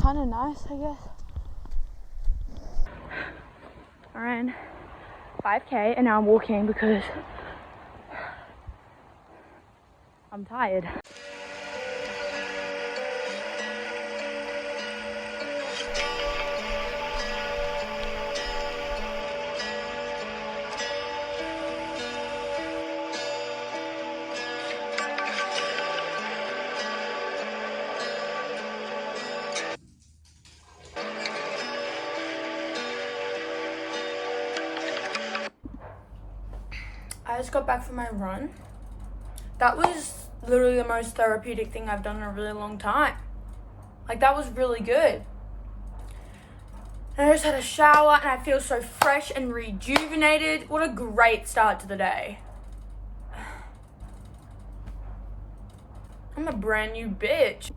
kind of nice, I guess. I ran 5k and now I'm walking because I'm tired. I just got back from my run. That was literally the most therapeutic thing I've done in a really long time. Like, that was really good. And I just had a shower and I feel so fresh and rejuvenated. What a great start to the day. I'm a brand new bitch.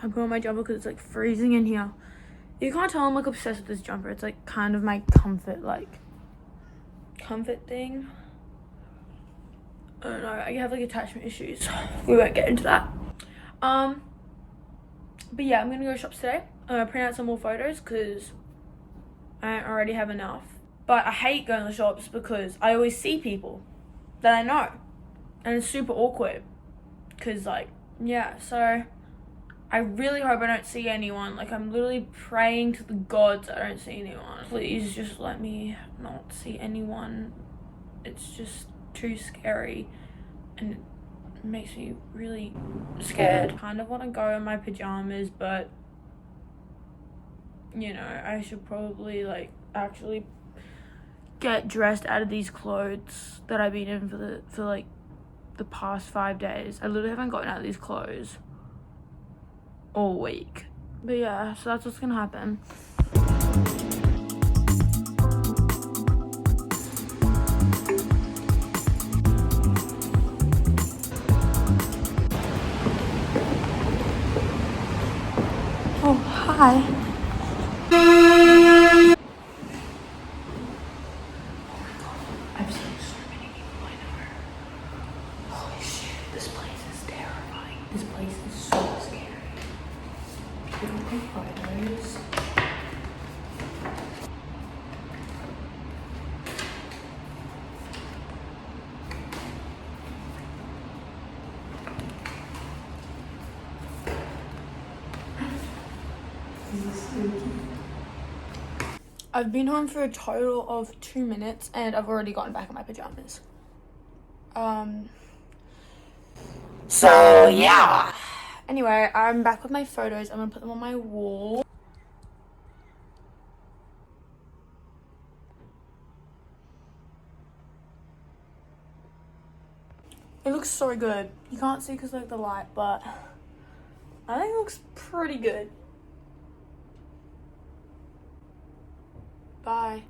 I put on my jumper because it's like freezing in here. You can't tell I'm like obsessed with this jumper. It's like kind of my comfort thing. I don't know, I have like attachment issues. We won't get into that. But yeah, I'm gonna go to shops today. I'm gonna print out some more photos because I already have enough. But I hate going to the shops because I always see people that I know. And it's super awkward. Because like, yeah, so I really hope I don't see anyone. Like, I'm literally praying to the gods I don't see anyone. Please just let me not see anyone. It's just too scary and it makes me really scared. I kind of want to go in my pajamas, but you know, I should probably like actually get dressed out of these clothes that I've been in for like the past 5 days. I literally haven't gotten out of these clothes all week. But yeah, so that's what's gonna happen. Oh, hi. I've seen so many people I know. Holy shit, this place is terrifying. This place is so scary. People take photos. I've been home for a total of 2 minutes and I've already gotten back in my pajamas. So yeah. Anyway, I'm back with my photos. I'm gonna put them on my wall. It looks so good. You can't see because like the light, but I think it looks pretty good. Bye.